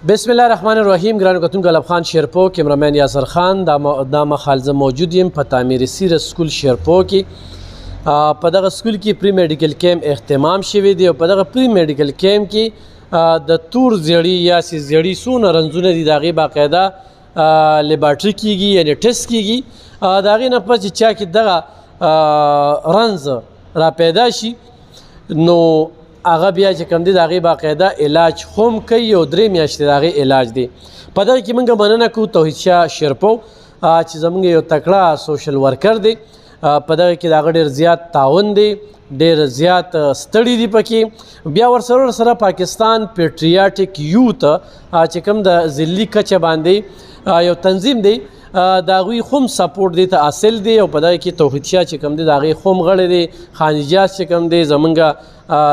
بسم الله الرحمن الرحیم. ګرانو کتونکو الف خان شیرپو کیمرامین یاسر خان دا مخال زه موجود یم په تعمیر سیر سکول شیرپو کې. په دغه سکول کې پری میډیکل کیمپ اهتمام شوی دی او په دغه پری میډیکل کیمپ کې د تور زیړی یا سی زیړی سونه رنځونه دي دغه باقاعده لیبارټری کیږي یعنی ټیسټ کیږي. دغه نه پس چې چا کې دغه رنځ را پیدا شي نو هغه بیا چې کوم دی د هغې باقاعده علاج هم کوي او 3 میاشتې د هغې علاج دی. په دغه کې موږ مننه کوو توحید شاه شیرپو چې زموږ یو تکړه سوشل ورکر دی. په دغه کې د هغه ډېر زیات تعاون دی، ډېر زیات ستړي دي پکې. بیا ورسره پاکستان پیټریاټک یوت چې کوم د ضلعي کچه باندې یو تنظیم دی د هغوی هم سپورټ دی ته حاصل دی او په دغه کې توحید شاه چې کوم دی د هغې هم غړی دی. خان اجاز چې کوم دی زمونږ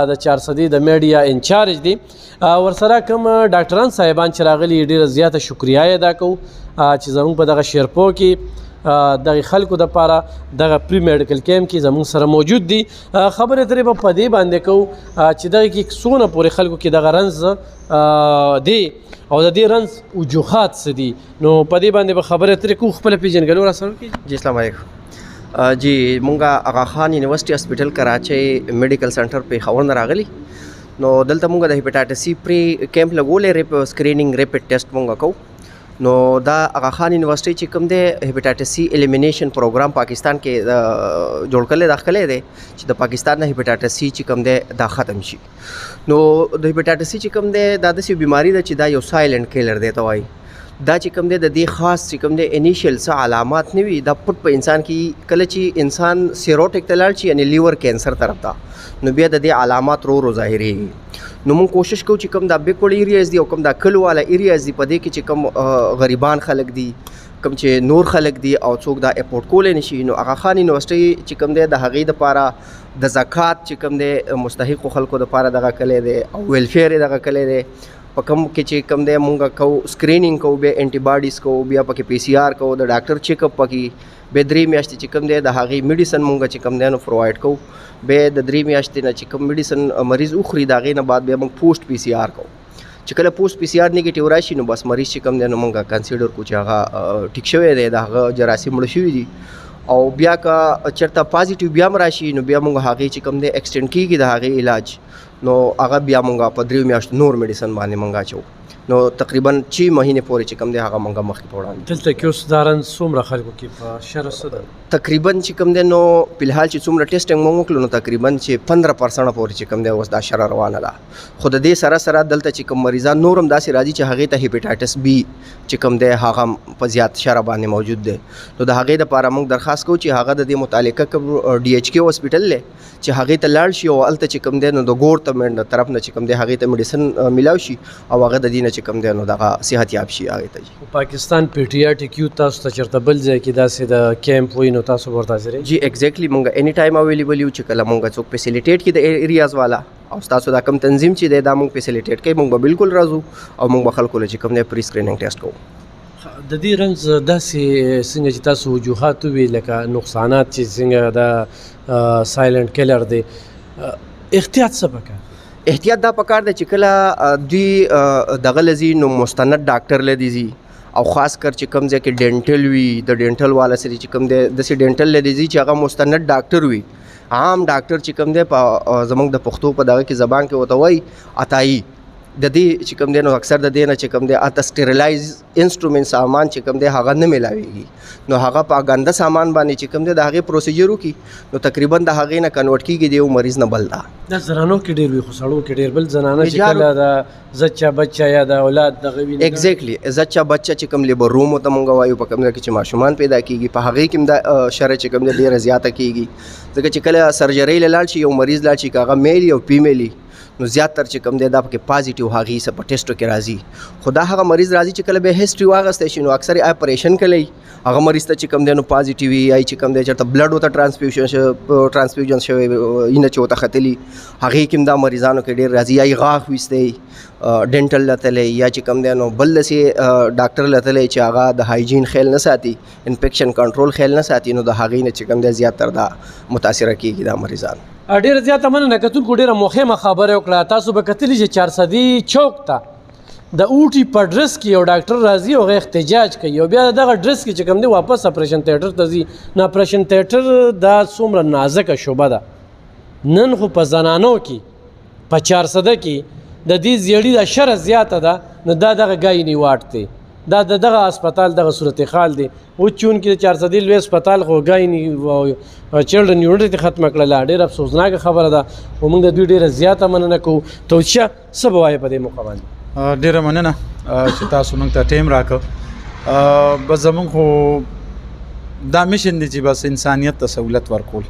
د 400 د میډیا انچارج دی. ورسره کوم ډاکټران صاحبان چې راغلي ډېره زیاته شکریه ادا کوو چې زموږ په دغه شیرپو کې دغه خلکو دپاره دغه پری میډیکل کیمپ کې زموږ سره موجود دي. خبرې اترې به په دې باندې کوو چې دغه کې څونه پورې خلکو کې دغه رنځ دی او د دې رنځ وجوهات څه دي نو په دې باندې به خبرې اترې کوو. خپله پېژنګلو را سره وکړي. جی السلام علیکم. جی مونږه آغا خان یونیورسټي هاسپټل کراچۍ میډیکل سنټر پېښور نه راغلي. نو دلته مونږ د هیپاټایټس سی پری کیمپ لګولې سکرینینګ ریپډ ټیسټ مونږ کوو. نو دا آغا خان یونیورسټي چې کوم دی هیپاټایټس سی الیمینیشن پروګرام پاکستان کې جوړ کړی داخله دی چې د پاکستان نه هیپاټایټس سی چې کوم دی دا ختم شي. نو د هیپاټایټس سی چې کوم دی دا داسې بیماری ده چې دا یو سایلنټ کیلر دی ته وایي. دا چې کوم دی د دې خاص چې کوم دی انیشیل څه علامات نه وي دا پټ په انسان کې کله چې انسان سیروټیک ته لاړ شي یعنی لیور کینسر طرف ته نو بیا د دې علامات رو ظاهرېږي. نو موږ کوشش کوو چې کوم دا بیکورډ ایریاز دي او کوم دا کلواله ایریاز دي په دې کې چې کوم غریبان خلک دي کوم چې نور خلک دي او څوک دا اپورټ کولی نشي نو آغا خان یونیورسټي چې کوم دی د هغې دپاره د زکات چې کوم دی مستحقو خلکو دپاره دغه کلی دی او ویلفیر یې دغه کلی دی. په کوم کې چې کوم دی مونږ کوو سکرینینګ کوو بیا انټي باډیز کوو بیا پکې پی سی آر کوو د ډاکټر چیک اپ پکې بیا 3 میاشتې چې کوم دی د هغې میډیسن مونږ چې کوم دی نو پرووایډ کوو. بیا د 3 میاشتې نه چې کوم میډیسن مریض وخوري د هغې نه بعد بیا مونږ پوسټ پی سی آر کوو. چې کله پوسټ پی سی آر نیګیټیو راشي نو بس مریض چې کوم دی نو مونږ کنسیډر کوو چې هغه ټیک شوی دی د هغه جراثیم مړه شوي دي او بیا که چېرته پازیټیو بیا هم راشي نو بیا مونږ هغې چې کوم دی ایکسټینډ کېږي د هغې علاج نو هغه بیا مونږ په 3 میاشتو نور میډیسن باندې مونږ اچوو. نو تقریبا 6 مهینې پورې چې کوم دی هغه مونږ مخکې په وړاندې. دلته کې اوس دا رنځ څومره خلکو کې په شر څه ده؟ تقریبا چې کوم دی نو فلحال چې څومره ټیسټنګ مونږ وکړو نو تقریبا چې 15% پورې چې کوم دی اوس دا شر روانه ده. خو د دې سره دلته چې کوم مریضان نور هم داسې راځي چې هغې ته هیپاټایټس بي چې کوم دی هغه په زیات شر باندې موجود دی. نو د هغې دپاره مونږ درخواست کوو چې هغه د دې متعلقه کوم ډي ایچ کې هاسپټل دی چې هغې ته لاړ شي او هلته چې کوم دی نو د ګورنمنټ طرف نه چې کوم دی هغې ته میډیسن میلاو شي او هغه د دې نه چې کوم دی نو دغه صحت یاب شي هغې ته. پاکستان پیټریاټک یوت تاسو ته چېرته بل ځای کې داسې د کیمپ وي نو تاسو به ورته حاضرئ؟ جی ایگزیکټلی مونږ اني ټایم اویلیبل یو چې کله مونږ څوک فیسیلیټیټ کړي د ایریاز والا او ستاسو دا کوم تنظیم چې دی دا مونږ فیسیلیټیټ کوي مونږ به بالکل راځو او مونږ به خلکو له چې کوم دی پری سکرینینګ ټیسټ کوو. د دې رنځ داسې څنګه چې تاسو وجوهات ووي لکه نقصانات چې څنګه دا سایلنټ کیلر دی احتیاط څه پکار؟ احتیاط دا پکار دی چې کله دوی دغه لذي نو مستند ډاکټر لدی زی او خاص کر چې کوم ځای کې ډینټل وي د ډینټل والا سره چې کوم دی داسې ډینټل لدی زی چې هغه مستند ډاکټر وي. عام ډاکټر چې کوم دی په زموږ د پښتو په دغه کې زبان کې ورته وایي عطایي د دې چې کوم دی نو اکثر د دې نه چې کوم دی اته سټیریلایز انسټرومنټ سامان چې کوم دی هغه نه میلاویږي نو هغه په ګنده سامان باندې چې کوم دی د هغې پروسیجر وکړي نو تقریبا د هغې نه کنورټ کېږي د یو مریض نه بل دا زنانو کې ډېر وي خو سړو کې ډېر بل زنانه چې کله د زچه بچه یا د اولاد دغه وي ایگزیکټلی زچه بچه چې کوم لیبر روم ته مونږ وایو په کوم ځای کې چې ماشومان پیدا کېږي په هغې کې هم دا شرع چې کوم دی ډېره زیاته کېږي ځکه چې کله سرجرۍ له لاړ شي یو مریض لاړ شي که هغه میل او فیمیل نو زیاتره چې کوم دی دا پکې پازیټیو هغې څه په ټیسټو کې راځي. خو دا هغه مریض راځي چې کله به هسټري واخیستی شي نو اکثر یې اپریشن کوي هغه مریض ته چې کوم دی نو پازیټیو وي یا چې کوم دی چېرته بلډ ورته ټرانسفیوژن شوی اینه چې ورته ختلي هغې کې هم دا مریضانو کې ډېر راځي یا یې غاښ ویستی ډینټل لتلی یا چې کوم دی نو بل داسې ډاکټر لتلی چې هغه د هایجین خیال نه ساتي انفیکشن کنټرول خیال نه ساتي نو د هغې نه چې کوم دی زیاتر دا متاثره کېږي دا مریضان. ډېره زیاته مننه کتونکو ډېره مهمه خبره وکړه. تاسو به کتلي چې 400 چوک ته د اوټي په ډرس کې یو ډاکټر راځي او هغه احتجاج کوي او بیا دغه ډرس کې چې کوم دی واپس اپریشن تیټر ته ځي نو اپریشن تیټر دا څومره نازکه شعبه ده نن خو په زنانو کې په 400 کې د دې زیړی د شر زیاته ده نو دا دغه ګاینی واټ دی دا دغه هسپتال دغه صورتحال دی او چون کې 400 لوی هسپتال خو ګاینی چلډرن یونیټ ختم کړله ډېر افسوسناکه خبره ده او موږ د دوی ډېره زیاته مننه کوو توشیه څه به وایې په دې موقع باندې ډېره مننه چې تاسو موږ ته ټایم راکړ بس زموږ خو دا میشن دی چې بس انسانیت ته سهولت ورکول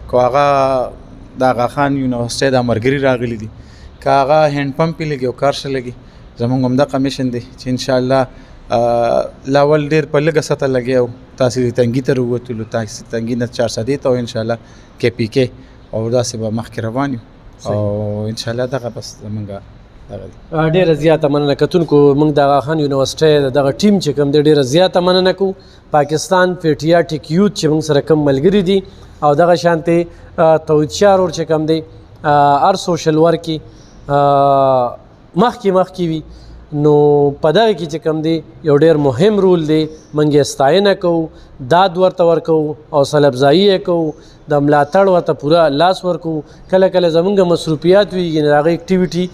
که هغه د آغا خان یونیورسټۍ د ملګري راغلي دي که هغه هینډ پمپ یې لګي او کار ښه لګي زموږ همدغه میشن دی چې انشاءالله لاول ډېر په لږه سطحه لګیا او تاسې تنګي ته راووتلو تاسې تنګي نه 400 ته او انشاءالله KPK او داسې به مخکې روان یو او انشاءالله دغه بس زموږ ډېره زیاته مننه کتونکو موږ د آغا خان یونیورسټۍ دغه ټیم چې کوم دی ډېره زیاته مننه کوو پاکستان پیټریاټیک یوث چې موږ سره کوم ملګري دي او دغه شانتې توحید شاه ورور چې کوم دی هر سوشل ورک مخکې وي نو په دغه کې چې کوم دی یو ډېر مهم رول دی موږ یې ستاینه کوو داد ورته ورکوو حوصله افزایي یې کوو د ملاتړ ورته پوره لاس ورکوو کله کله زموږ مصروفیات وي یعنې د هغه اکټیویټي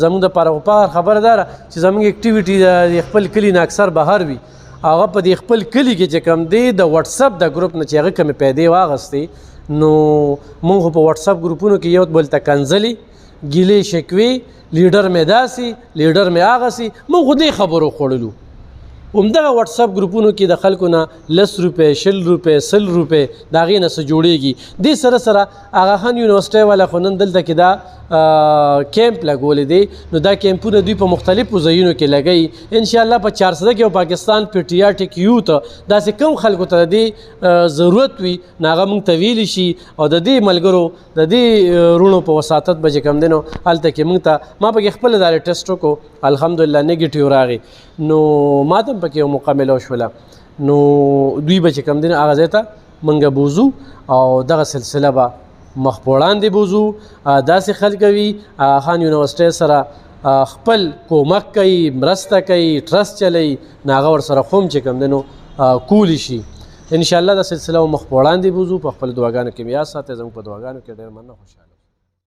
زموږ دپاره خبره ده چې زموږ اکټیویټي د خپل کلي نه اکثر بهر وي هغه په دې خپل کلي کې چې کوم دی د وټساپ د ګروپ نه چې هغه کومې پیدې واغستې نو موږ خو په وټساپ ګروپونو کې یو بل ته کنځلي ګیلې شکوې لیډر مې داسې لیډر مې هغسې موږ خو دې خبرو خوړلو همدغه وټساپ ګروپونو کې د خلکو نه 10 روپۍ 20 روپۍ 100 روپۍ د هغې نه څه جوړېږي دې سره سره آغا خان یونیورسټۍ والا خو نن دلته کې دا کیمپ لګولی دی نو دا کیمپونه دوی په مختلفو ځایونو کې لګوي انشاءالله په 400 کې او پاکستان پیټریاټیک یوث داسې کم خلکو ته د دې ضرورت وي نو هغه موږ ته ویلی شي او د دې ملګرو د دې وروڼو په وساطت به چې کوم دی نو هلته کې موږ ته ما پکې خپله دا ټیسټ وکړو الحمدلله نیګیټیو راغی نو ما ته هم پکې یو موقع میلاو شوله نو دوی به چې کوم دی نو هغه ځای ته موږ بوځو او دغه سلسله به مخ په وړاندې بوځو داسې خلک وي خان یونیورسټۍ سره خپل کومک کوي مرسته کوي ټرست چلی نو هغه ورسره خو هم چې کوم دی نو کولی شي انشاءالله دا سلسله مخ په وړاندې بوځو په خپل دعاګانو کې یاد ساتئ زموږ په دعاګانو کې ډېر مننه خوشحاله